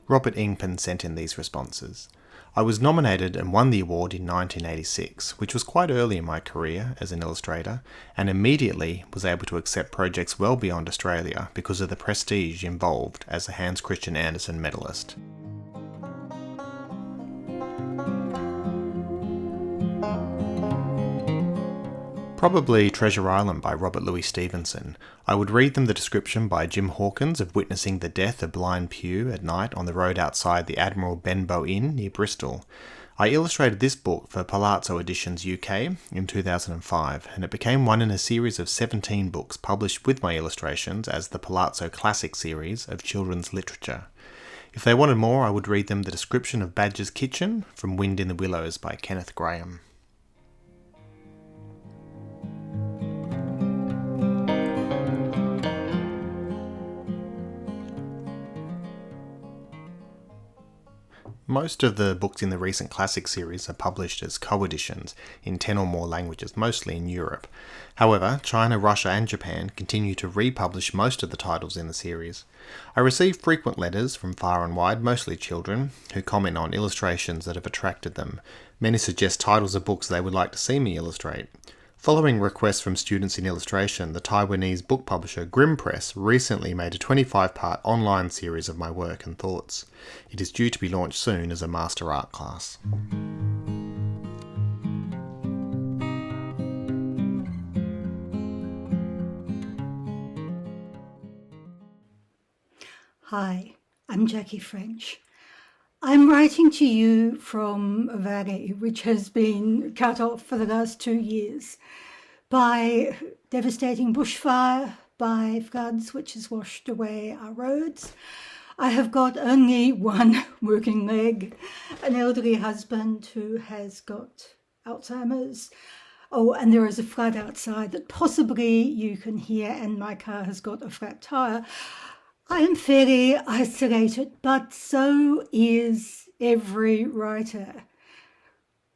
Robert Ingpen sent in these responses. I was nominated and won the award in 1986, which was quite early in my career as an illustrator, and immediately was able to accept projects well beyond Australia because of the prestige involved as a Hans Christian Andersen medalist. Probably Treasure Island by Robert Louis Stevenson. I would read them the description by Jim Hawkins of witnessing the death of blind Pew at night on the road outside the Admiral Benbow Inn near Bristol. I illustrated this book for Palazzo Editions UK in 2005, and it became one in a series of 17 books published with my illustrations as the Palazzo Classic series of children's literature. If they wanted more, I would read them the description of Badger's Kitchen from Wind in the Willows by Kenneth Grahame. Most of the books in the recent classic series are published as co-editions in 10 or more languages, mostly in Europe. However, China, Russia and Japan continue to republish most of the titles in the series. I receive frequent letters from far and wide, mostly children, who comment on illustrations that have attracted them. Many suggest titles of books they would like to see me illustrate. Following requests from students in illustration, the Taiwanese book publisher Grimm Press recently made a 25-part online series of my work and thoughts. It is due to be launched soon as a master art class. Hi, I'm Jackie French. I'm writing to you from a valley which has been cut off for the last 2 years by devastating bushfire, by floods which has washed away our roads. I have got only one working leg, an elderly husband who has got Alzheimer's. Oh, and there is a flood outside that possibly you can hear, and my car has got a flat tyre. I am fairly isolated, but so is every writer.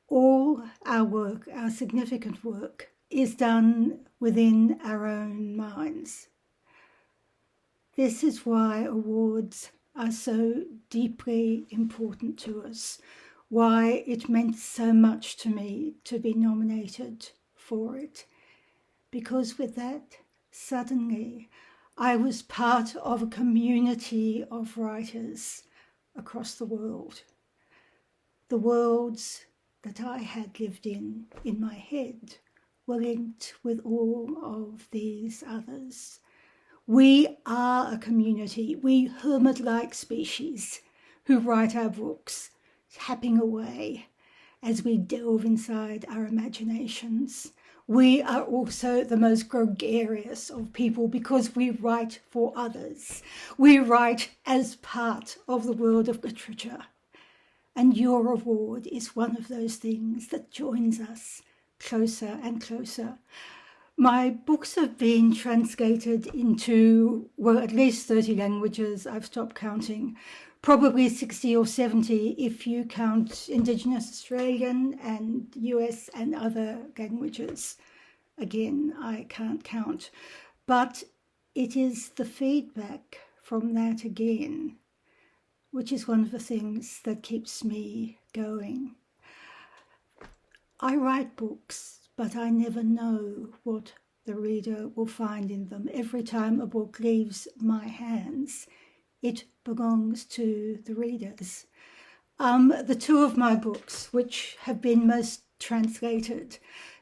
All our work, our significant work, is done within our own minds. This is why awards are so deeply important to us, why it meant so much to me to be nominated for it. Because with that, suddenly, I was part of a community of writers across the world. The worlds that I had lived in my head were linked with all of these others. We are a community, we hermit-like species who write our books, tapping away as we delve inside our imaginations. We are also the most gregarious of people because we write for others. We write as part of the world of literature. And your award is one of those things that joins us closer and closer. My books have been translated into, well, at least 30 languages. I've stopped counting. Probably 60 or 70 if you count Indigenous Australian and US and other languages. Again, I can't count. But it is the feedback from that again, which is one of the things that keeps me going. I write books, but I never know what the reader will find in them. Every time a book leaves my hands, it belongs to the readers. The two of my books, which have been most translated,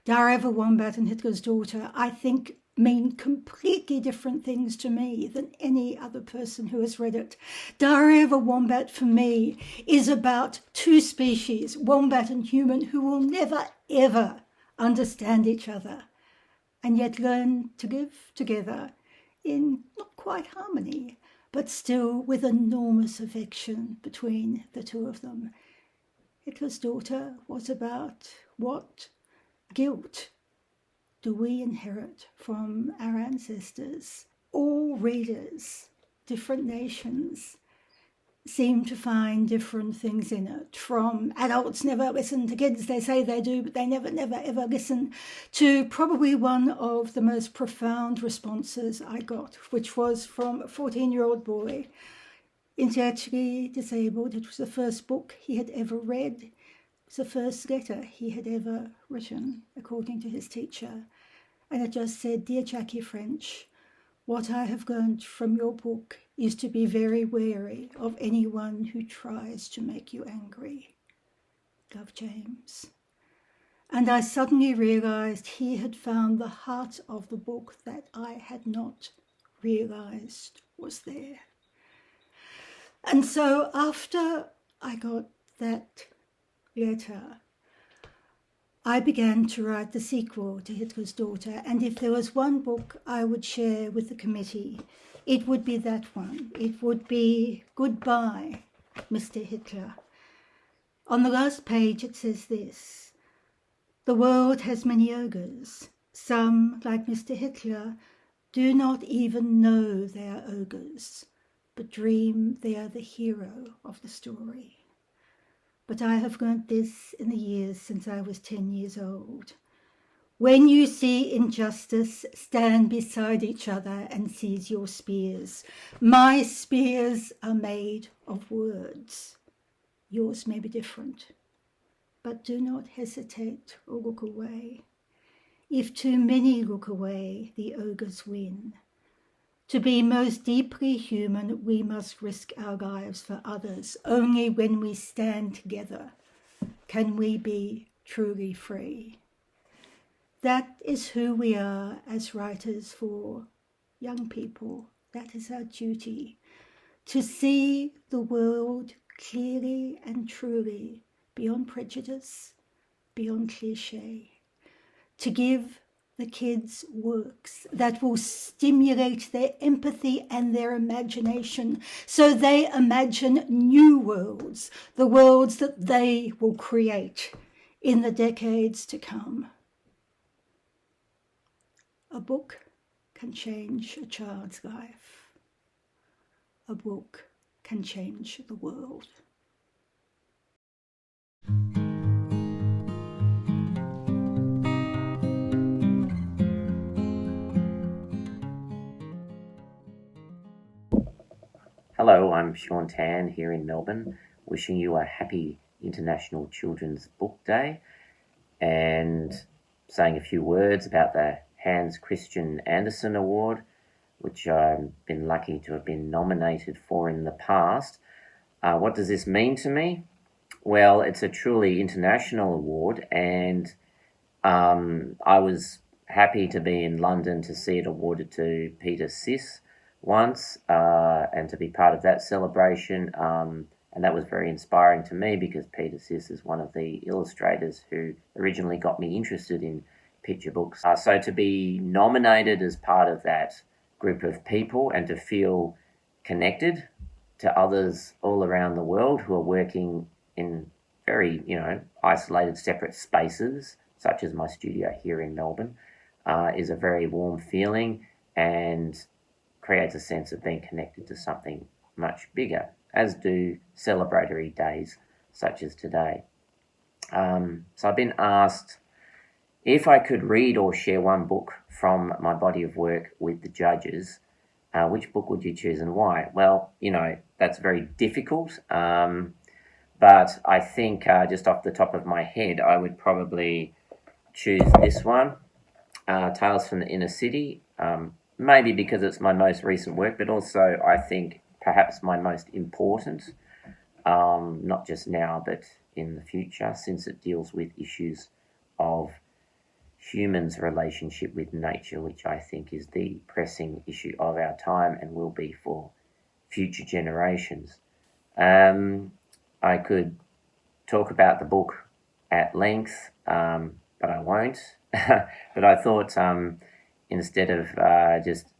Diary of a Wombat and Hitler's Daughter, I think mean completely different things to me than any other person who has read it. Diary of a Wombat for me is about two species, wombat and human, who will never ever understand each other and yet learn to live together in not quite harmony, but still with enormous affection between the two of them. Hitler's Daughter was about what guilt do we inherit from our ancestors. All readers, different nations, seem to find different things in it, from adults never listen to kids, they say they do, but they never, ever listen, to probably one of the most profound responses I got, which was from a 14-year-old boy intellectually disabled. It was the first book he had ever read. It was the first letter he had ever written, according to his teacher. And it just said, "Dear Jackie French, what I have learned from your book is to be very wary of anyone who tries to make you angry. Love, James." And I suddenly realized he had found the heart of the book that I had not realized was there. And so after I got that letter, I began to write the sequel to Hitler's Daughter, and if there was one book I would share with the committee, it would be that one. It would be Goodbye, Mr. Hitler. On the last page it says this: "The world has many ogres. Some, like Mr. Hitler, do not even know they are ogres, but dream they are the hero of the story. But I have learnt this in the years since I was 10 years old. When you see injustice, stand beside each other and seize your spears. My spears are made of words. Yours may be different, but do not hesitate or look away. If too many look away, the ogres win. To be most deeply human, we must risk our lives for others. Only when we stand together can we be truly free." That is who we are as writers for young people. That is our duty, to see the world clearly and truly, beyond prejudice, beyond cliché, to give the kids works that will stimulate their empathy and their imagination, so they imagine new worlds, the worlds that they will create in the decades to come. A book can change a child's life. A book can change the world. Hello, I'm Sean Tan here in Melbourne, wishing you a happy International Children's Book Day and saying a few words about the Hans Christian Andersen Award, which I've been lucky to have been nominated for in the past. What does this mean to me? Well, it's a truly international award, and I was happy to be in London to see it awarded to Peter Sis once, and to be part of that celebration, and that was very inspiring to me because Peter Sis is one of the illustrators who originally got me interested in picture books. So to be nominated as part of that group of people and to feel connected to others all around the world who are working in very, isolated, separate spaces, such as my studio here in Melbourne, is a very warm feeling and creates a sense of being connected to something much bigger, as do celebratory days such as today. So I've been asked if I could read or share one book from my body of work with the judges, which book would you choose and why? Well, that's very difficult, but I think just off the top of my head, I would probably choose this one, Tales from the Inner City. Maybe because it's my most recent work, but also I think perhaps my most important, not just now, but in the future, since it deals with issues of humans' relationship with nature, which I think is the pressing issue of our time and will be for future generations. I could talk about the book at length, but I won't. But I thought instead of just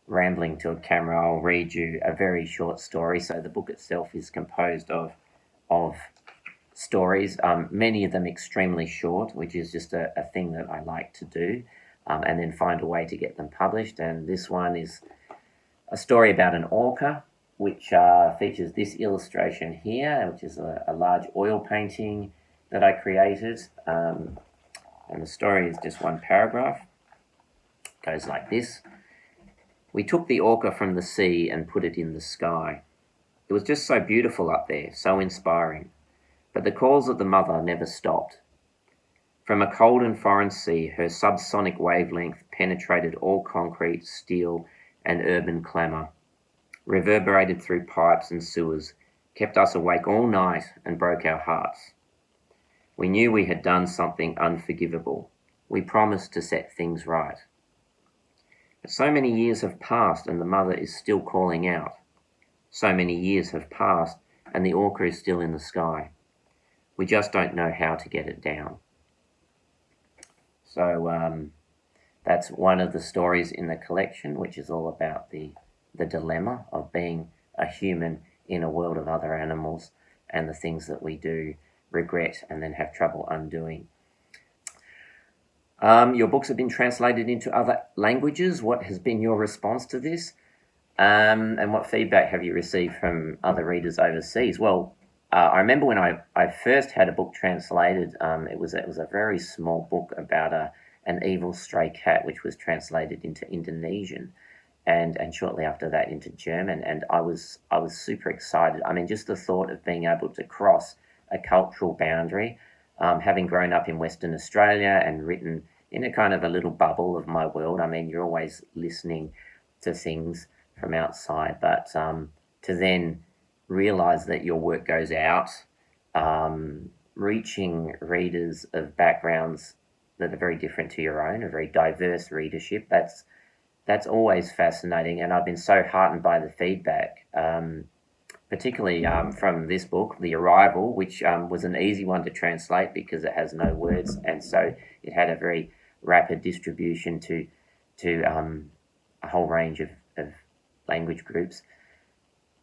rambling to a camera, I'll read you a very short story. So the book itself is composed of stories, many of them extremely short, which is just a thing that I like to do, and then find a way to get them published. And this one is a story about an orca, which features this illustration here, which is a large oil painting that I created. And the story is just one paragraph. It goes like this. We took the orca from the sea and put it in the sky. It was just so beautiful up there, so inspiring. But the calls of the mother never stopped. From a cold and foreign sea, her subsonic wavelength penetrated all concrete, steel, and urban clamour, reverberated through pipes and sewers, kept us awake all night and broke our hearts. We knew we had done something unforgivable. We promised to set things right. But so many years have passed and the mother is still calling out. So many years have passed and the orca is still in the sky. We just don't know how to get it down. So that's one of the stories in the collection, which is all about the dilemma of being a human in a world of other animals and the things that we do regret and then have trouble undoing. Your books have been translated into other languages. What has been your response to this? And what feedback have you received from other readers overseas? Well, I remember when I first had a book translated, it was a very small book about an evil stray cat, which was translated into Indonesian and shortly after that into German. And I was super excited. I mean, just the thought of being able to cross a cultural boundary, having grown up in Western Australia and written in a kind of a little bubble of my world. I mean, you're always listening to things from outside, but to then realise that your work goes out, reaching readers of backgrounds that are very different to your own, a very diverse readership, that's always fascinating. And I've been so heartened by the feedback, particularly from this book, The Arrival, which was an easy one to translate because it has no words, and so it had a very rapid distribution to a whole range of language groups.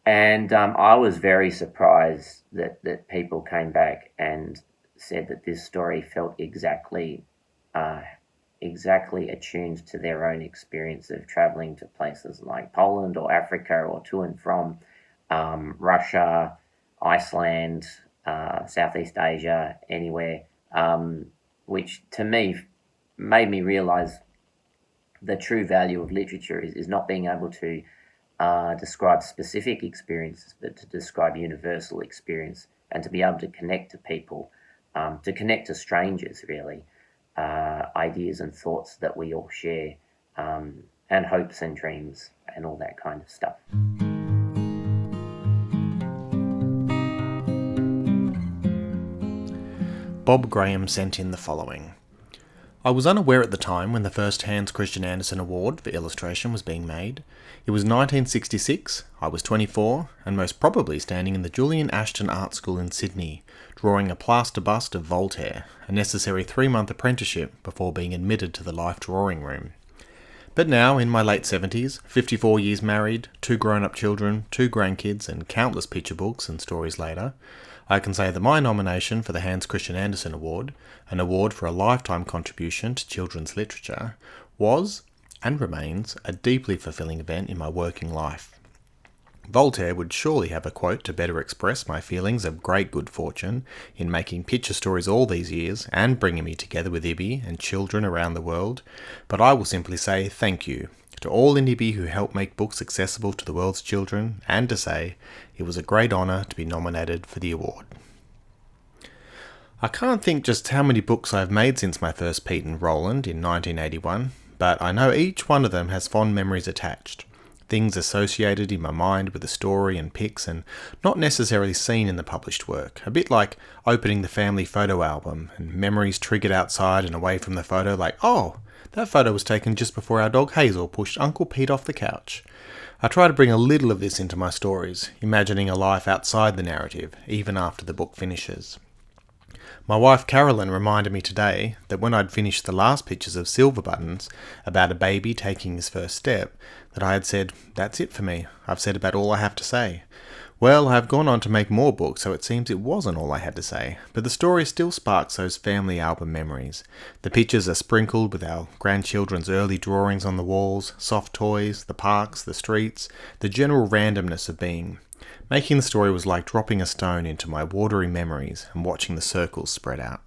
And I was very surprised that people came back and said that this story felt exactly attuned to their own experience of travelling to places like Poland or Africa or to and from Russia, Iceland, Southeast Asia, anywhere, which to me made me realise the true value of literature is not being able to describe specific experiences, but to describe universal experience and to be able to connect to people, to connect to strangers, really, ideas and thoughts that we all share, and hopes and dreams and all that kind of stuff. Bob Graham sent in the following. I was unaware at the time when the first Hans Christian Andersen Award for illustration was being made. It was 1966, I was 24, and most probably standing in the Julian Ashton Art School in Sydney, drawing a plaster bust of Voltaire, a necessary 3-month apprenticeship before being admitted to the Life Drawing Room. But now, in my late 70s, 54 years married, 2 grown-up children, 2 grandkids, and countless picture books and stories later, I can say that my nomination for the Hans Christian Andersen Award, an award for a lifetime contribution to children's literature, was, and remains, a deeply fulfilling event in my working life. Voltaire would surely have a quote to better express my feelings of great good fortune in making picture stories all these years and bringing me together with IBBY and children around the world, but I will simply say thank you to all in IBBY who helped make books accessible to the world's children, and to say it was a great honour to be nominated for the award. I can't think just how many books I've made since my first Pete and Roland in 1981, but I know each one of them has fond memories attached. Things associated in my mind with the story and pics and not necessarily seen in the published work. A bit like opening the family photo album and memories triggered outside and away from the photo like, oh, that photo was taken just before our dog Hazel pushed Uncle Pete off the couch. I try to bring a little of this into my stories, imagining a life outside the narrative, even after the book finishes. My wife Carolyn reminded me today that when I'd finished the last pictures of Silver Buttons about a baby taking his first step, that I had said, that's it for me, I've said about all I have to say. Well, I've gone on to make more books, so it seems it wasn't all I had to say, but the story still sparks those family album memories. The pictures are sprinkled with our grandchildren's early drawings on the walls, soft toys, the parks, the streets, the general randomness of being. Making the story was like dropping a stone into my watery memories and watching the circles spread out.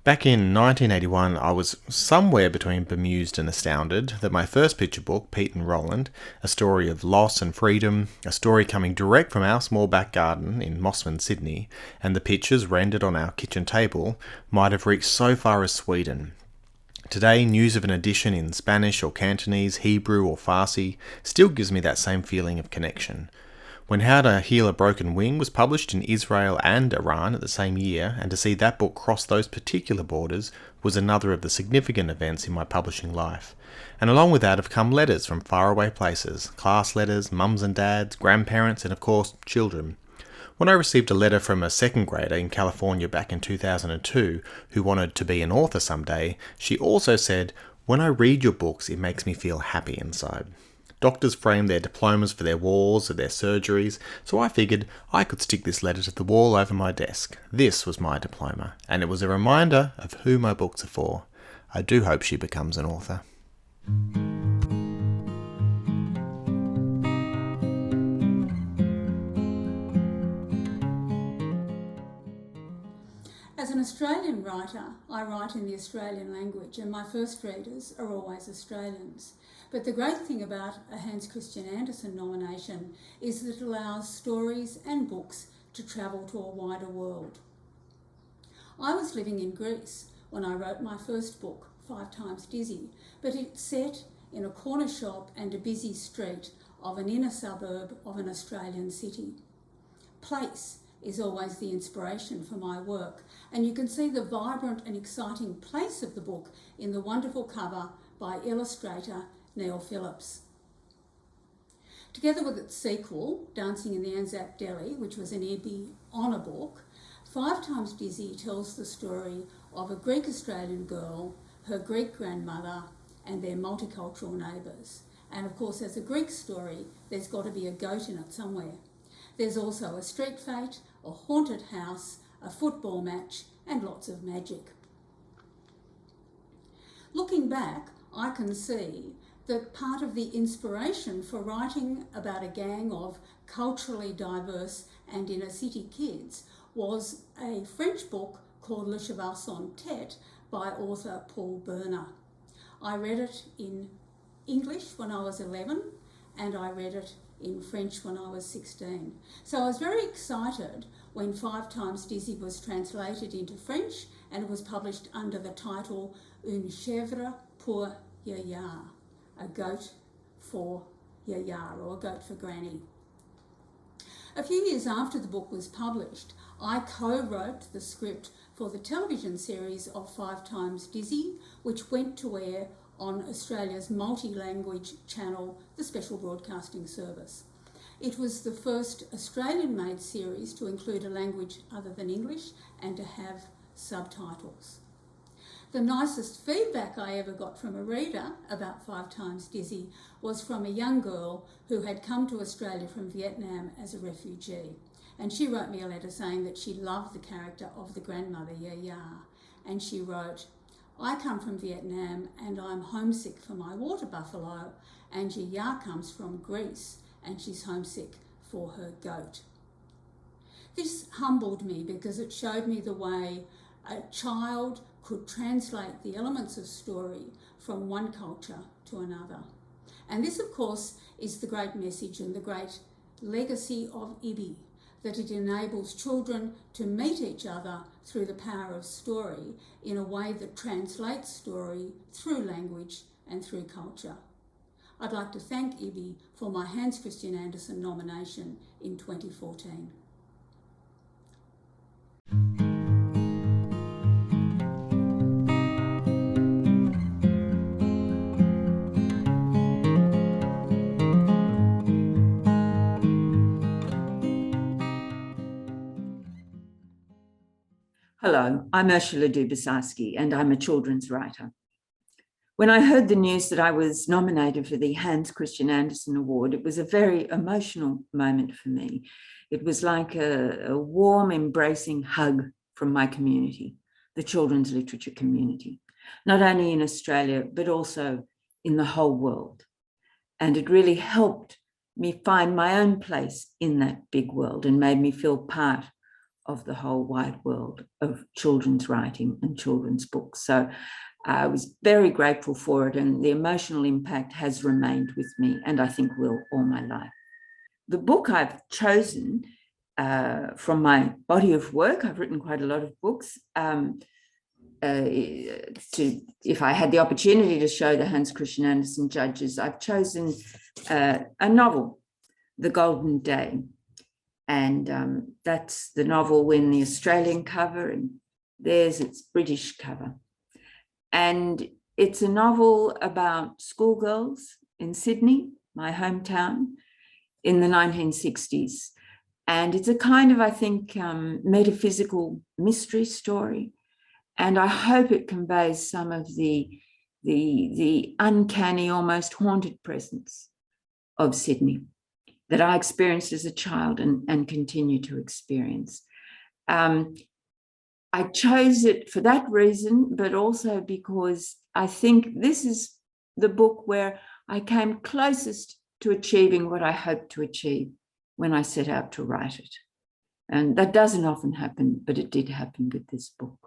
Back in 1981, I was somewhere between bemused and astounded that my first picture book, Pete and Roland, a story of loss and freedom, a story coming direct from our small back garden in Mossman, Sydney, and the pictures rendered on our kitchen table, might have reached so far as Sweden. Today, news of an edition in Spanish or Cantonese, Hebrew or Farsi still gives me that same feeling of connection. When How to Heal a Broken Wing was published in Israel and Iran at the same year, and to see that book cross those particular borders was another of the significant events in my publishing life. And along with that have come letters from faraway places, class letters, mums and dads, grandparents, and of course, children. When I received a letter from a second grader in California back in 2002 who wanted to be an author someday, she also said, "When I read your books, it makes me feel happy inside." Doctors frame their diplomas for their walls of their surgeries, so I figured I could stick this letter to the wall over my desk. This was my diploma, and it was a reminder of who my books are for. I do hope she becomes an author. As an Australian writer, I write in the Australian language, and my first readers are always Australians. But the great thing about a Hans Christian Andersen nomination is that it allows stories and books to travel to a wider world. I was living in Greece when I wrote my first book, 5 Times Dizzy, but it's set in a corner shop and a busy street of an inner suburb of an Australian city. Place is always the inspiration for my work, and you can see the vibrant and exciting place of the book in the wonderful cover by illustrator Neil Phillips. Together with its sequel, Dancing in the Anzac Deli, which was an IBBY honour book, 5 Times Dizzy tells the story of a Greek-Australian girl, her Greek grandmother, and their multicultural neighbours. And of course, as a Greek story, there's got to be a goat in it somewhere. There's also a street fete, a haunted house, a football match, and lots of magic. Looking back, I can see that part of the inspiration for writing about a gang of culturally diverse and inner city kids was a French book called Le Cheval sans tête by author Paul Berner. I read it in English when I was 11, and I read it in French when I was 16. So I was very excited when 5 Times Dizzy was translated into French and it was published under the title Une chèvre pour Yaya, a goat for Yaya, or a goat for Granny. A few years after the book was published, I co-wrote the script for the television series of 5 Times Dizzy, which went to air on Australia's multi-language channel, the Special Broadcasting Service. It was the first Australian-made series to include a language other than English and to have subtitles. The nicest feedback I ever got from a reader about 5 Times Dizzy was from a young girl who had come to Australia from Vietnam as a refugee. And she wrote me a letter saying that she loved the character of the grandmother, Yaya. And she wrote, "I come from Vietnam and I'm homesick for my water buffalo, and Yaya comes from Greece and she's homesick for her goat." This humbled me because it showed me the way a child could translate the elements of story from one culture to another. And this, of course, is the great message and the great legacy of IBBY, that it enables children to meet each other through the power of story in a way that translates story through language and through culture. I'd like to thank IBBY for my Hans Christian Andersen nomination in 2014. Hello, I'm Ursula Dubasarski and I'm a children's writer. When I heard the news that I was nominated for the Hans Christian Andersen Award, it was a very emotional moment for me. It was like a warm, embracing hug from my community, the children's literature community, not only in Australia, but also in the whole world. And it really helped me find my own place in that big world and made me feel part of the whole wide world of children's writing and children's books. So I was very grateful for it, and the emotional impact has remained with me, and I think will all my life. The book I've chosen from my body of work, I've written quite a lot of books, if I had the opportunity to show the Hans Christian Andersen judges, I've chosen a novel, The Golden Day. And that's the novel in the Australian cover, and there's its British cover. And it's a novel about schoolgirls in Sydney, my hometown, in the 1960s. And it's a kind of, I think, metaphysical mystery story. And I hope it conveys some of the uncanny, almost haunted presence of Sydney that I experienced as a child and continue to experience. I chose it for that reason, but also because I think this is the book where I came closest to achieving what I hoped to achieve when I set out to write it. And that doesn't often happen, but it did happen with this book.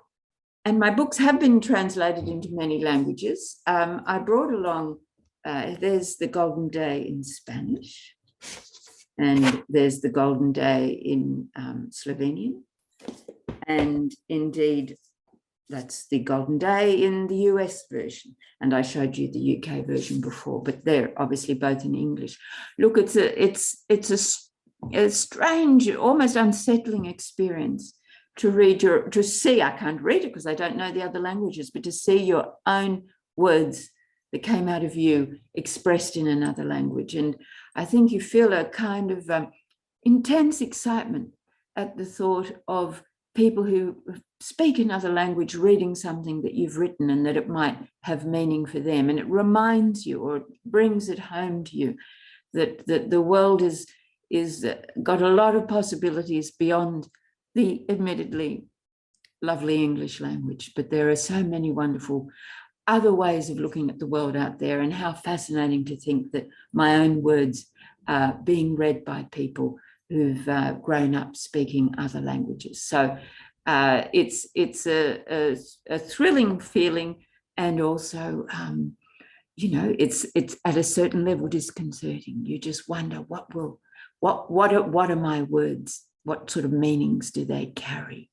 And my books have been translated into many languages. I brought along, there's The Golden Day in Spanish, and there's The Golden Day in Slovenian. And indeed, that's The Golden Day in the US version. And I showed you the UK version before, but they're obviously both in English. Look, it's a strange, almost unsettling experience to see, I can't read it because I don't know the other languages, but to see your own words that came out of you expressed in another language. And I think you feel a kind of intense excitement at the thought of people who speak another language reading something that you've written and that it might have meaning for them. And it reminds you, or brings it home to you, that the world is got a lot of possibilities beyond the admittedly lovely English language, but there are so many wonderful other ways of looking at the world out there, and how fascinating to think that my own words are being read by people who've grown up speaking other languages. So it's a thrilling feeling, and also, it's at a certain level disconcerting. You just wonder what are my words? What sort of meanings do they carry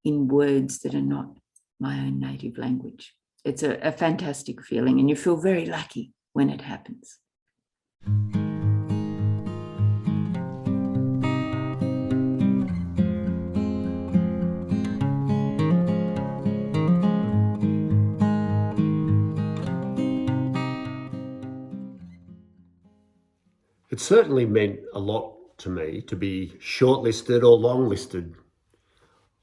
in words that are not my own native language? It's a fantastic feeling, and you feel very lucky when it happens. It certainly meant a lot to me to be shortlisted or longlisted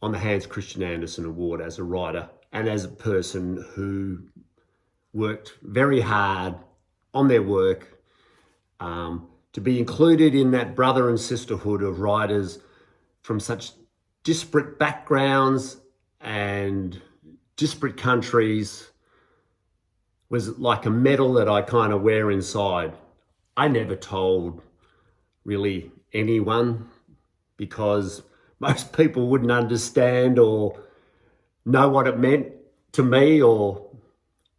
on the Hans Christian Andersen Award as a writer and as a person who worked very hard on their work, to be included in that brother and sisterhood of writers from such disparate backgrounds and disparate countries was like a medal that I kind of wear inside. I never told really anyone, because most people wouldn't understand or know what it meant to me, or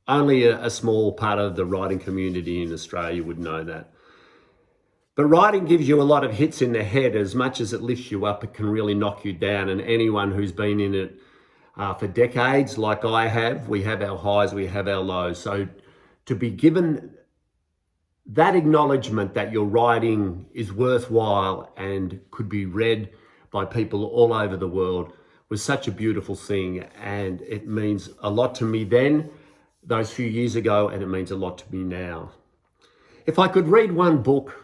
only a small part of the writing community in Australia would know that. But writing gives you a lot of hits in the head. As much as it lifts you up, it can really knock you down. And anyone who's been in it for decades, like I have, we have our highs, we have our lows. So to be given that acknowledgement that your writing is worthwhile and could be read by people all over the world was such a beautiful thing. And it means a lot to me then, those few years ago, and it means a lot to me now. If I could read one book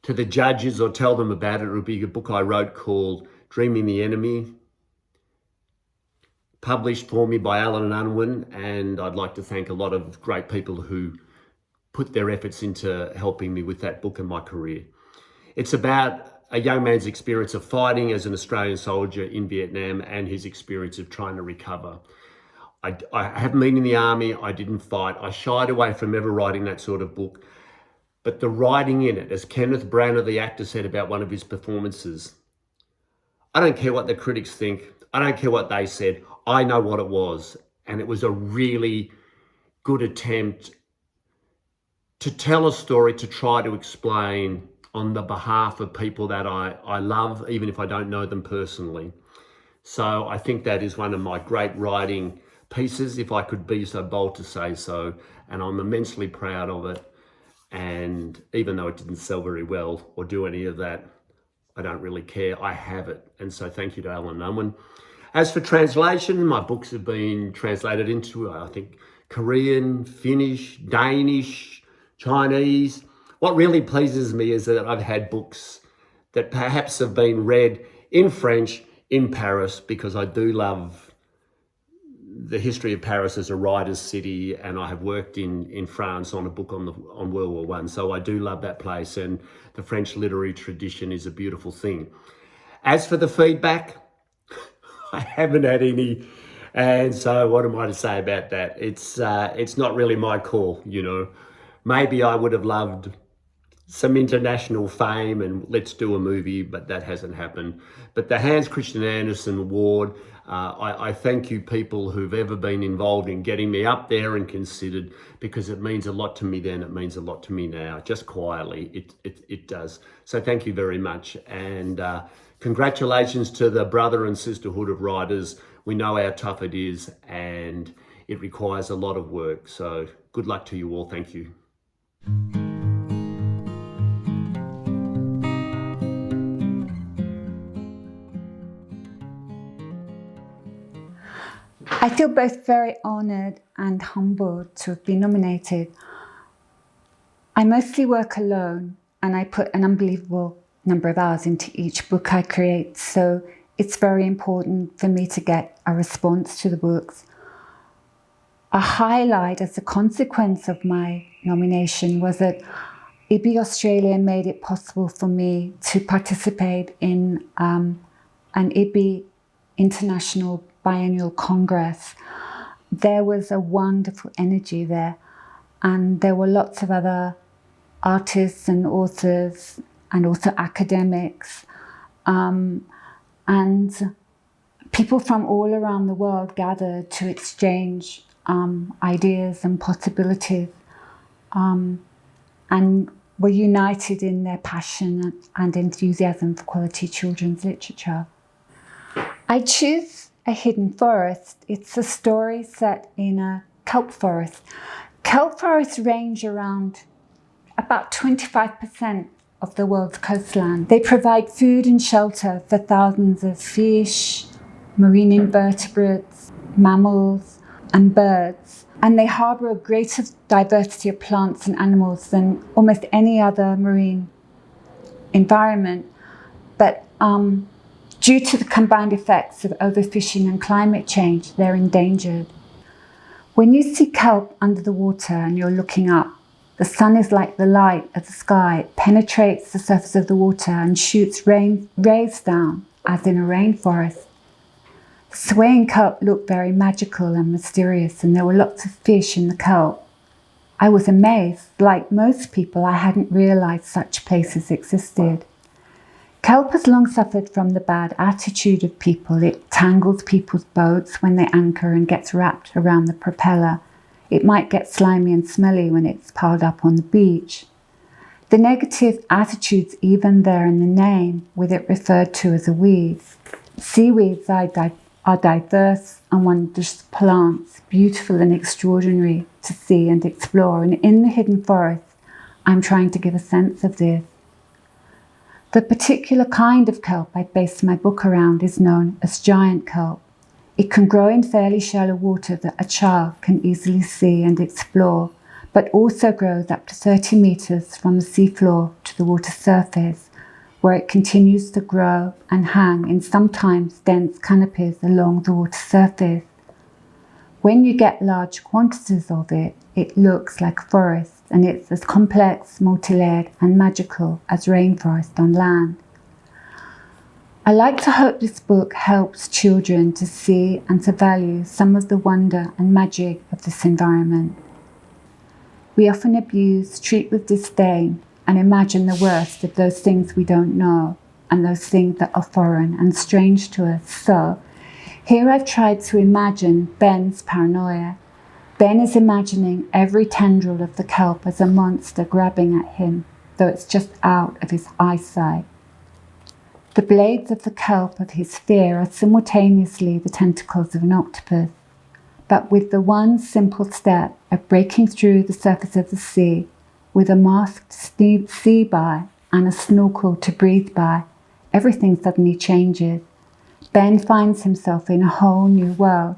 to the judges or tell them about it, it would be a book I wrote called Dreaming the Enemy, published for me by Allen and Unwin. And I'd like to thank a lot of great people who put their efforts into helping me with that book and my career. It's about a young man's experience of fighting as an Australian soldier in Vietnam and his experience of trying to recover. I haven't been in the army, I didn't fight. I shied away from ever writing that sort of book. But the writing in it, as Kenneth Branagh, the actor, said about one of his performances, I don't care what the critics think. I don't care what they said. I know what it was. And it was a really good attempt to tell a story, to try to explain on the behalf of people that I love, even if I don't know them personally. So I think that is one of my great writing pieces, if I could be so bold to say so. And I'm immensely proud of it. And even though it didn't sell very well or do any of that, I don't really care. I have it. And so thank you to Alan Unwin. As for translation, my books have been translated into, I think, Korean, Finnish, Danish, Chinese. What really pleases me is that I've had books that perhaps have been read in French in Paris, because I do love the history of Paris as a writer's city, and I have worked in France on a book on World War One. So I do love that place, and the French literary tradition is a beautiful thing. As for the feedback, I haven't had any, and so what am I to say about that? It's not really my call, you know. Maybe I would have loved some international fame and let's do a movie, but that hasn't happened. But the Hans Christian Andersen Award, I thank you people who've ever been involved in getting me up there and considered, because it means a lot to me then, it means a lot to me now, just quietly, it does. So thank you very much, and congratulations to the brother and sisterhood of writers. We know how tough it is, and it requires a lot of work. So good luck to you all. Thank you. I feel both very honoured and humbled to have been nominated. I mostly work alone, and I put an unbelievable number of hours into each book I create, so it's very important for me to get a response to the books. A highlight as a consequence of my nomination was that IBBY Australia made it possible for me to participate in an IBBY International Biennial Congress. There was a wonderful energy there, and there were lots of other artists and authors and also academics, and people from all around the world gathered to exchange ideas and possibilities, and were united in their passion and enthusiasm for quality children's literature. I choose A Hidden Forest. It's a story set in a kelp forest. Kelp forests range around about 25% of the world's coastline. They provide food and shelter for thousands of fish, marine invertebrates, mammals, and birds. And they harbour a greater diversity of plants and animals than almost any other marine environment. But due to the combined effects of overfishing and climate change, they're endangered. When you see kelp under the water and you're looking up, the sun is like the light of the sky. It penetrates the surface of the water and shoots rays down, as in a rainforest. The swaying kelp looked very magical and mysterious, and there were lots of fish in the kelp. I was amazed. Like most people, I hadn't realised such places existed. Kelp has long suffered from the bad attitude of people. It tangles people's boats when they anchor and gets wrapped around the propeller. It might get slimy and smelly when it's piled up on the beach. The negative attitude's even there in the name, with it referred to as a weed. Seaweeds are diverse and wondrous plants, beautiful and extraordinary to see and explore. And in The Hidden Forest, I'm trying to give a sense of this. The particular kind of kelp I based my book around is known as giant kelp. It can grow in fairly shallow water that a child can easily see and explore, but also grows up to 30 metres from the seafloor to the water surface, where it continues to grow and hang in sometimes dense canopies along the water surface. When you get large quantities of it, it looks like a forest, and it's as complex, multi-layered and magical as rainforest on land. I like to hope this book helps children to see and to value some of the wonder and magic of this environment. We often abuse, treat with disdain, and imagine the worst of those things we don't know. and those things that are foreign and strange to us. So here I've tried to imagine Ben's paranoia. Ben is imagining every tendril of the kelp as a monster grabbing at him, though it's just out of his eyesight. The blades of the kelp of his fear are simultaneously the tentacles of an octopus, but with the one simple step of breaking through the surface of the sea, with a masked sea by and a snorkel to breathe by, everything suddenly changes. Ben finds himself in a whole new world,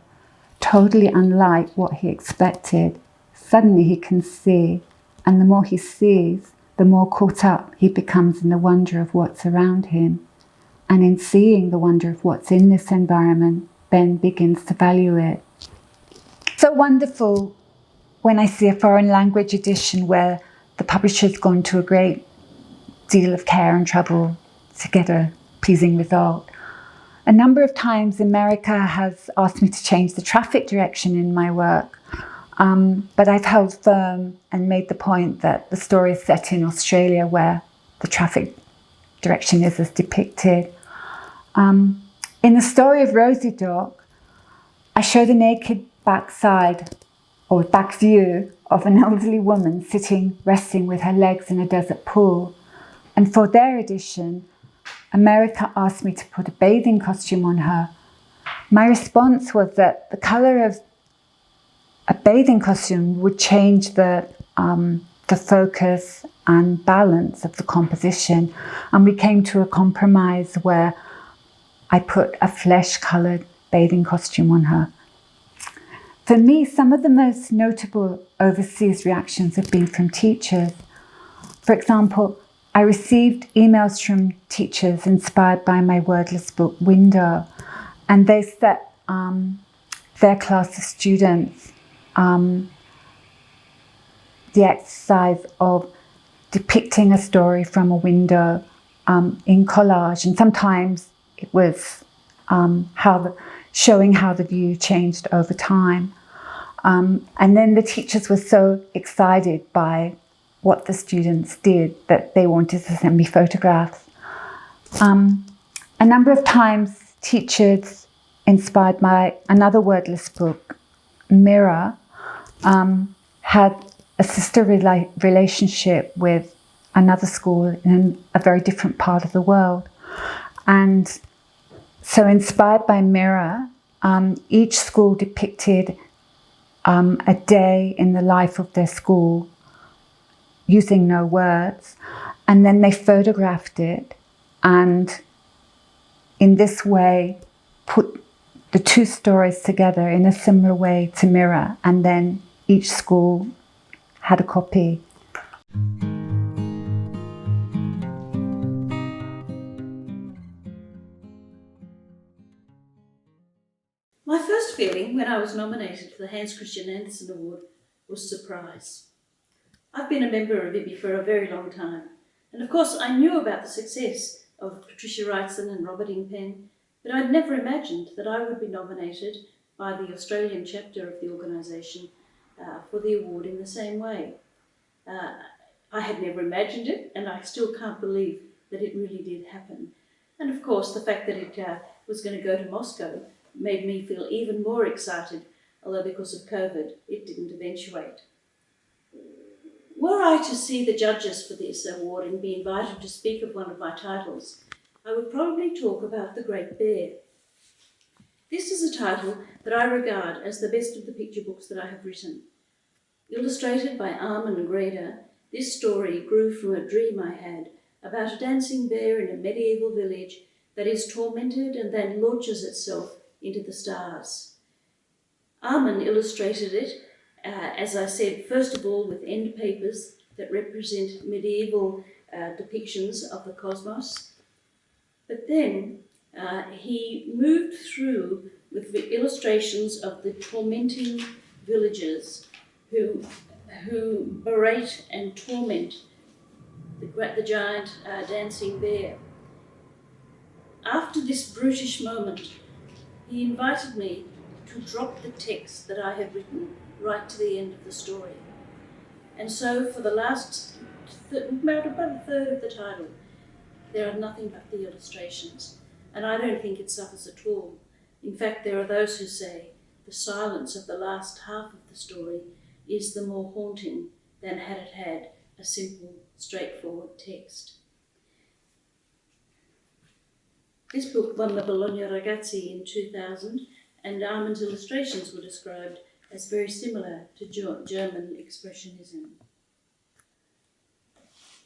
totally unlike what he expected. Suddenly he can see, and the more he sees, the more caught up he becomes in the wonder of what's around him. And in seeing the wonder of what's in this environment, Ben begins to value it. So wonderful when I see a foreign language edition where the publisher's gone to a great deal of care and trouble to get a pleasing result. A number of times America has asked me to change the traffic direction in my work, but I've held firm and made the point that the story is set in Australia where the traffic direction is as depicted. In the story of Rosie Dock, I show the naked backside or back view of an elderly woman sitting, resting with her legs in a desert pool. And for their edition, America asked me to put a bathing costume on her. My response was that the colour of a bathing costume would change the focus and balance of the composition. And we came to a compromise where I put a flesh-coloured bathing costume on her. For me, some of the most notable overseas reactions have been from teachers. For example, I received emails from teachers inspired by my wordless book Window, and they set their class of students the exercise of depicting a story from a window in collage, and sometimes it was showing how the view changed over time. And then the teachers were so excited by what the students did that they wanted to send me photographs. A number of times teachers inspired by another wordless book, Mirror, had a sister relationship with another school in a very different part of the world. And so inspired by Mirror, each school depicted a day in the life of their school using no words, and then they photographed it and in this way put the two stories together in a similar way to Mirror, and then each school had a copy. My first feeling when I was nominated for the Hans Christian Andersen Award was surprise. I've been a member of IBBY for a very long time, and of course I knew about the success of Patricia Wrightson and Robert Ingpen, but I'd never imagined that I would be nominated by the Australian chapter of the organisation for the award in the same way. I had never imagined it, and I still can't believe that it really did happen. And of course the fact that it was going to go to Moscow made me feel even more excited, although because of COVID it didn't eventuate. Were I to see the judges for this award and be invited to speak of one of my titles, I would probably talk about The Great Bear. This is a title that I regard as the best of the picture books that I have written. Illustrated by Armin Greder, this story grew from a dream I had about a dancing bear in a medieval village that is tormented and then launches itself into the stars. Armin illustrated it, as I said, first of all with end papers that represent medieval depictions of the cosmos, but then he moved through with the illustrations of the tormenting villagers who berate and torment the giant dancing bear. After this brutish moment, he invited me to drop the text that I had written right to the end of the story. And so for the last, about a third of the title, there are nothing but the illustrations, and I don't think it suffers at all. In fact, there are those who say the silence of the last half of the story is the more haunting than had it had a simple, straightforward text. This book won the Bologna Ragazzi in 2000, and Armand's illustrations were described as very similar to German Expressionism.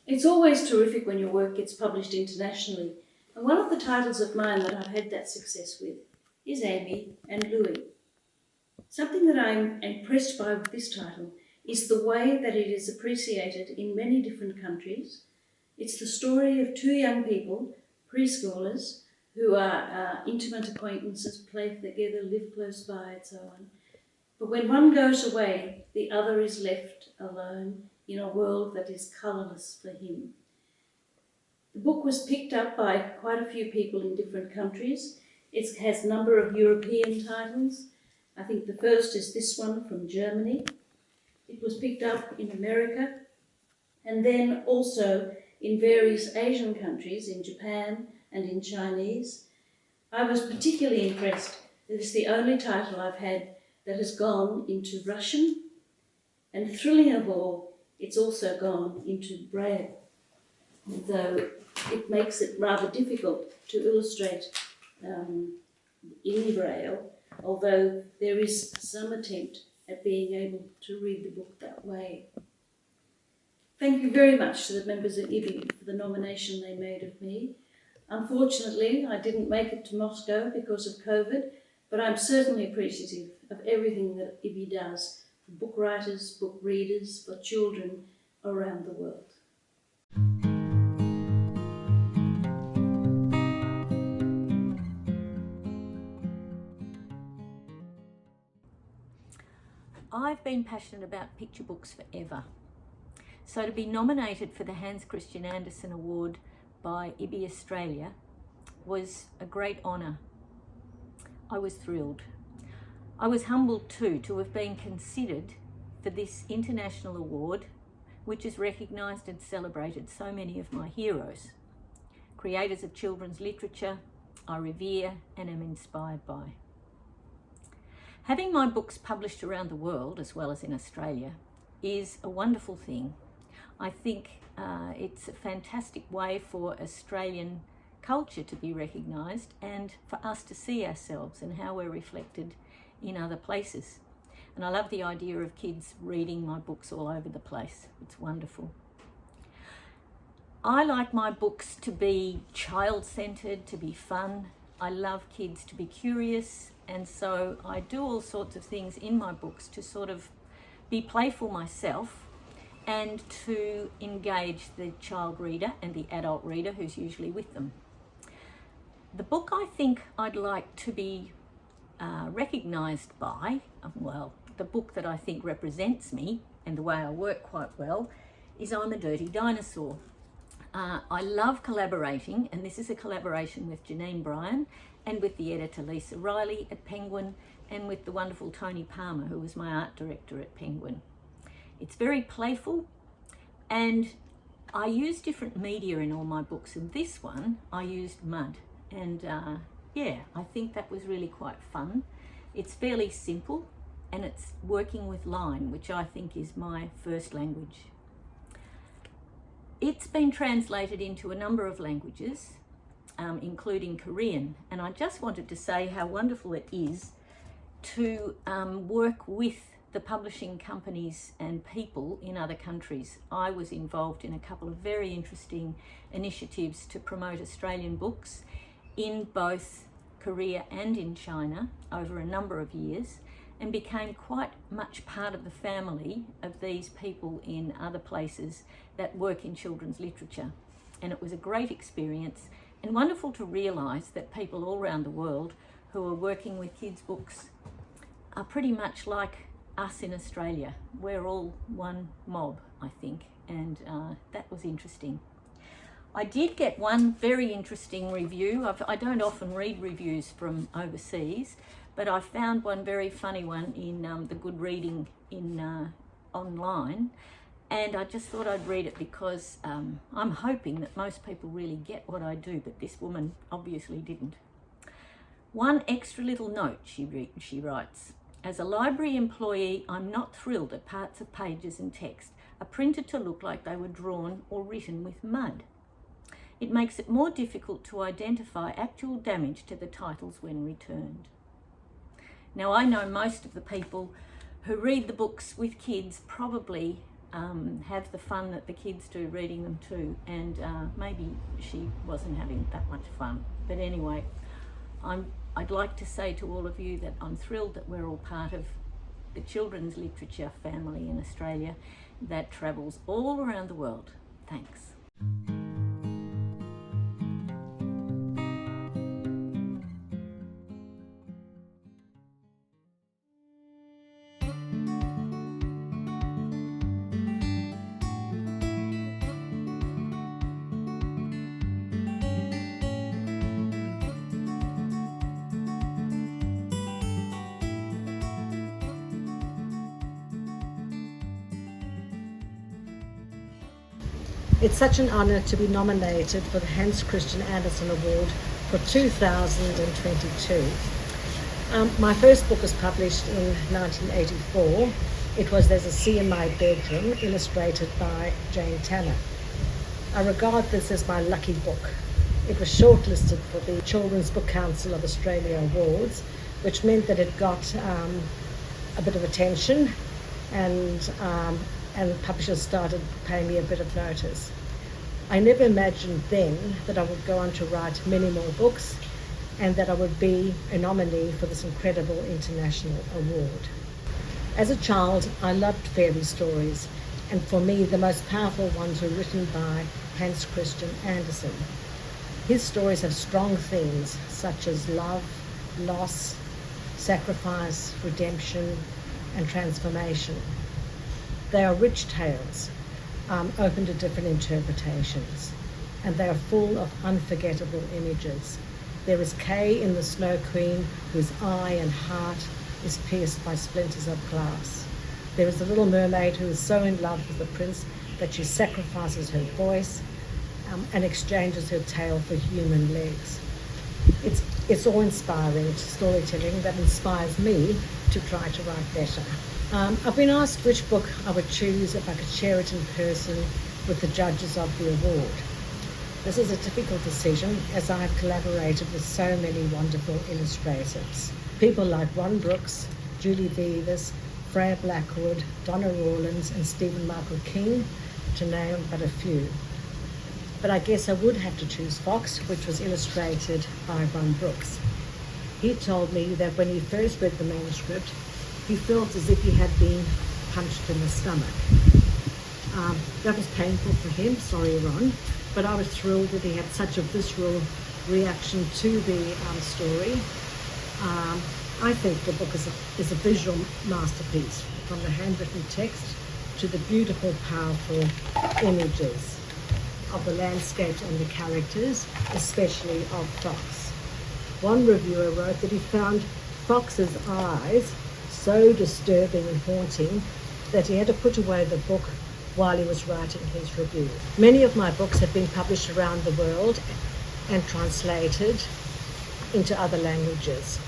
It's always terrific when your work gets published internationally, and one of the titles of mine that I've had that success with is Amy and Louis. Something that I'm impressed by with this title is the way that it is appreciated in many different countries. It's the story of two young people, preschoolers, who are intimate acquaintances, play together, live close by, and so on. But when one goes away, the other is left alone in a world that is colourless for him. The book was picked up by quite a few people in different countries. It has a number of European titles. I think the first is this one from Germany. It was picked up in America, and then also in various Asian countries, in Japan and in Chinese. I was particularly impressed that it's the only title I've had that has gone into Russian, and thrilling of all, it's also gone into Braille, though it makes it rather difficult to illustrate in Braille, although there is some attempt at being able to read the book that way. Thank you very much to the members of IBBY for the nomination they made of me. Unfortunately, I didn't make it to Moscow because of COVID, but I'm certainly appreciative of everything that IBBY does for book writers, book readers, for children around the world. I've been passionate about picture books forever. So to be nominated for the Hans Christian Andersen Award by IBBY Australia was a great honour. I was thrilled. I was humbled too to have been considered for this international award, which has recognised and celebrated so many of my heroes, creators of children's literature I revere and am inspired by. Having my books published around the world, as well as in Australia, is a wonderful thing. I think it's a fantastic way for Australian culture to be recognised and for us to see ourselves and how we're reflected in other places. And I love the idea of kids reading my books all over the place. It's wonderful. I like my books to be child-centred, to be fun. I love kids to be curious, and so I do all sorts of things in my books to sort of be playful myself and to engage the child reader and the adult reader who's usually with them. The book I think I'd like to be recognised by, well, the book that I think represents me and the way I work quite well, is I'm a Dirty Dinosaur. I love collaborating, and this is a collaboration with Janine Bryan and with the editor Lisa Riley at Penguin and with the wonderful Tony Palmer, who was my art director at Penguin. It's very playful, and I use different media in all my books, and this one I used mud, and yeah, I think that was really quite fun. It's fairly simple, and it's working with line, which I think is my first language. It's been translated into a number of languages, including Korean, and I just wanted to say how wonderful it is to work with the publishing companies and people in other countries. I was involved in a couple of very interesting initiatives to promote Australian books in both Korea and in China over a number of years, and became quite much part of the family of these people in other places that work in children's literature. And it was a great experience and wonderful to realise that people all around the world who are working with kids' books are pretty much like us in Australia. We're all one mob, I think, and that was interesting. I did get one very interesting review. I don't often read reviews from overseas, but I found one very funny one in the Good Reading in online, And I just thought I'd read it because I'm hoping that most people really get what I do, but this woman obviously didn't. One extra little note, she writes. As a library employee, I'm not thrilled at parts of pages and text are printed to look like they were drawn or written with mud. It makes it more difficult to identify actual damage to the titles when returned. Now, I know most of the people who read the books with kids probably have the fun that the kids do reading them too, and maybe she wasn't having that much fun. But anyway, I'd like to say to all of you that I'm thrilled that we're all part of the children's literature family in Australia that travels all around the world. Thanks. It's such an honour to be nominated for the Hans Christian Andersen Award for 2022. My first book was published in 1984. It was There's a Sea in My Bedroom, illustrated by Jane Tanner. I regard this as my lucky book. It was shortlisted for the Children's Book Council of Australia Awards, which meant that it got a bit of attention, and publishers started paying me a bit of notice. I never imagined then that I would go on to write many more books and that I would be a nominee for this incredible international award. As a child, I loved fairy stories, and for me the most powerful ones were written by Hans Christian Andersen. His stories have strong themes such as love, loss, sacrifice, redemption, and transformation. They are rich tales, open to different interpretations, and they are full of unforgettable images. There is Kay in The Snow Queen, whose eye and heart is pierced by splinters of glass. There is the little mermaid who is so in love with the prince that she sacrifices her voice and exchanges her tail for human legs. It's awe-inspiring storytelling that inspires me to try to write better. I've been asked which book I would choose if I could share it in person with the judges of the award. This is a difficult decision, as I have collaborated with so many wonderful illustrators. People like Ron Brooks, Julie Beavers, Freya Blackwood, Donna Rawlins and Stephen Michael King, to name but a few. But I guess I would have to choose Fox, which was illustrated by Ron Brooks. He told me that when he first read the manuscript, he felt as if he had been punched in the stomach. That was painful for him, sorry Ron, but I was thrilled that he had such a visceral reaction to the story. I think the book is a visual masterpiece, from the handwritten text to the beautiful, powerful images of the landscapes and the characters, especially of Fox. One reviewer wrote that he found Fox's eyes so disturbing and haunting that he had to put away the book while he was writing his review. Many of my books have been published around the world and translated into other languages.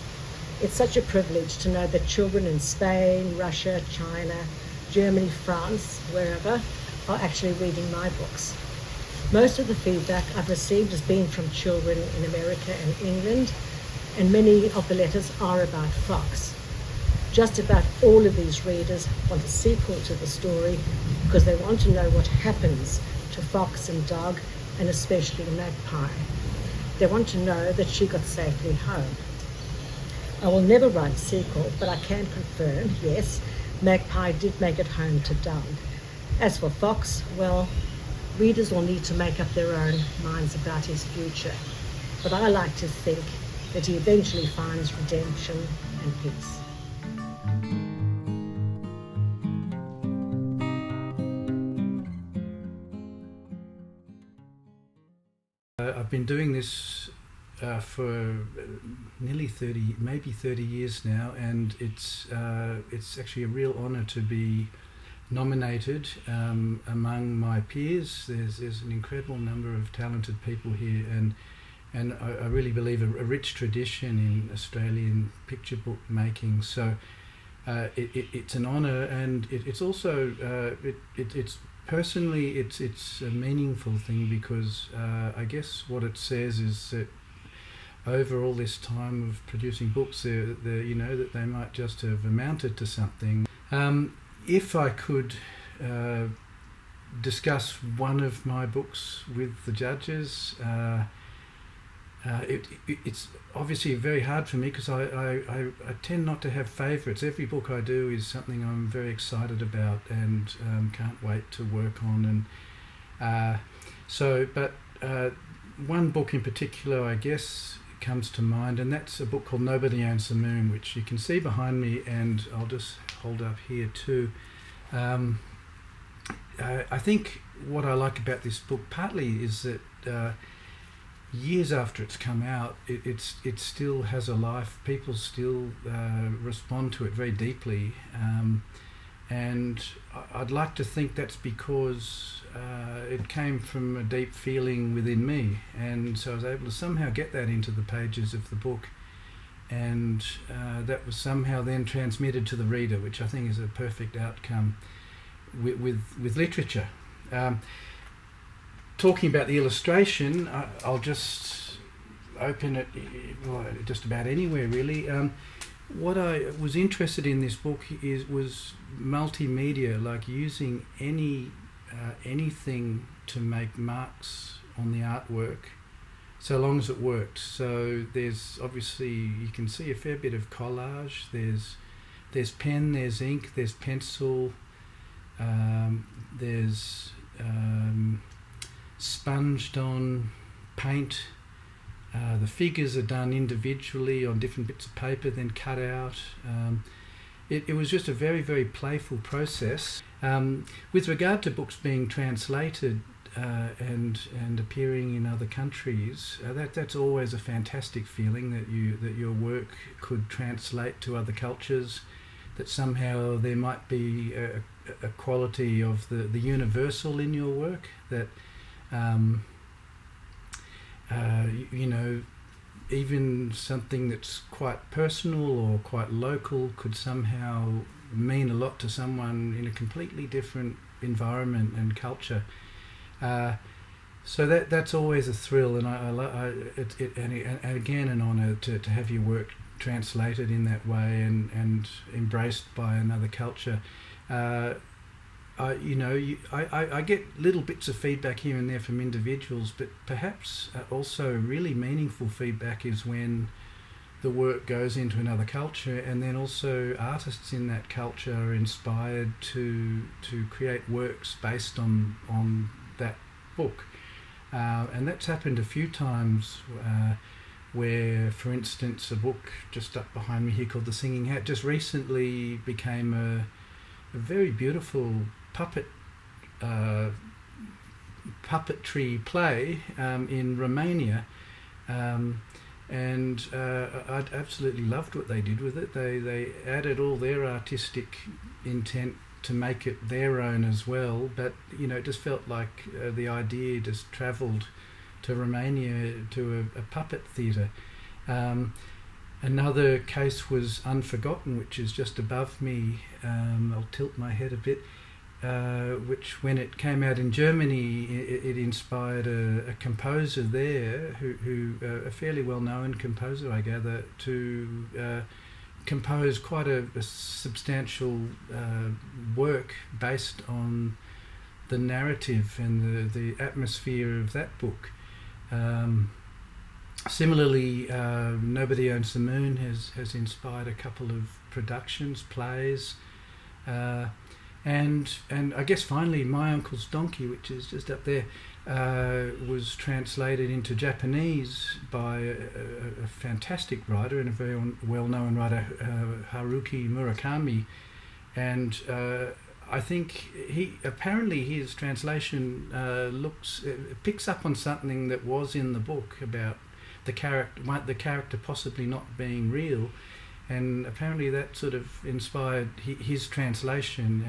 It's such a privilege to know that children in Spain, Russia, China, Germany, France, wherever, are actually reading my books. Most of the feedback I've received has been from children in America and England, and many of the letters are about Fox. Just about all of these readers want a sequel to the story because they want to know what happens to Fox and Dog, and especially Magpie. They want to know that she got safely home. I will never write a sequel, but I can confirm, yes, Magpie did make it home to Dog. As for Fox, well, readers will need to make up their own minds about his future. But I like to think that he eventually finds redemption and peace. I've been doing this for nearly 30 years now, and it's actually a real honour to be nominated among my peers. There's an incredible number of talented people here, and I really believe a rich tradition in Australian picture book making. So it's an honour, and it's also it's personally it's a meaningful thing, because I guess what it says is that over all this time of producing books, that they might just have amounted to something. If I could discuss one of my books with the judges, it's obviously very hard for me, because I tend not to have favourites. Every book I do is something I'm very excited about and can't wait to work on. And but one book in particular, I guess, comes to mind, and that's a book called Nobody Owns the Moon, which you can see behind me, and I'll just hold up here too. I think what I like about this book partly is that years after it's come out, it still has a life. People still respond to it very deeply, and I'd like to think that's because it came from a deep feeling within me, and so I was able to somehow get that into the pages of the book, and that was somehow then transmitted to the reader, which I think is a perfect outcome with literature. Talking about the illustration, I'll just open it just about anywhere really. What I was interested in this book was multimedia, like using anything to make marks on the artwork, so long as it worked. So there's obviously, you can see a fair bit of collage. There's pen, there's ink, there's pencil, there's sponged on paint. The figures are done individually on different bits of paper, then cut out. It was just a very, very playful process. With regard to books being translated and appearing in other countries, that's always a fantastic feeling, that your work could translate to other cultures, that somehow there might be a quality of the universal in your work, that even something that's quite personal or quite local could somehow mean a lot to someone in a completely different environment and culture. So that's always a thrill, and and again an honour to have your work translated in that way and embraced by another culture. I get little bits of feedback here and there from individuals, but perhaps also really meaningful feedback is when the work goes into another culture, and then also artists in that culture are inspired to create works based on that book. And that's happened a few times, where, for instance, a book just up behind me here called The Singing Hat just recently became a very beautiful puppetry play in Romania, and I absolutely loved what they did with it. They added all their artistic intent to make it their own as well, but it just felt like the idea just travelled to Romania to a puppet theatre. Another case was Unforgotten, which is just above me. I'll tilt my head a bit. Which, when it came out in Germany, it inspired a composer there, who a fairly well-known composer, I gather, to compose quite a substantial work based on the narrative and the atmosphere of that book. Similarly, Nobody Owns the Moon has inspired a couple of productions, plays, and I guess finally My Uncle's Donkey, which is just up there, was translated into Japanese by a fantastic writer and a very well-known writer, Haruki Murakami, and I think his translation picks up on something that was in the book about the character possibly not being real, and apparently that sort of inspired his translation,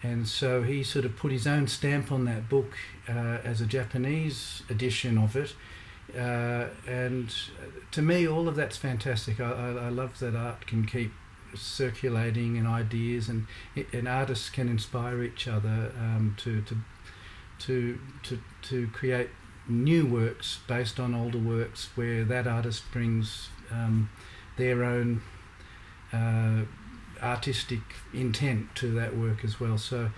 and so he sort of put his own stamp on that book as a Japanese edition of it. And to me, all of that's fantastic. I love that art can keep circulating, and ideas, and artists can inspire each other to create new works based on older works, where that artist brings their own artistic intent to that work as well. So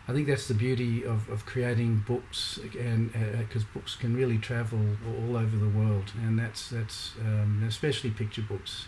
I think that's the beauty of creating books, and because books can really travel all over the world, and that's especially picture books.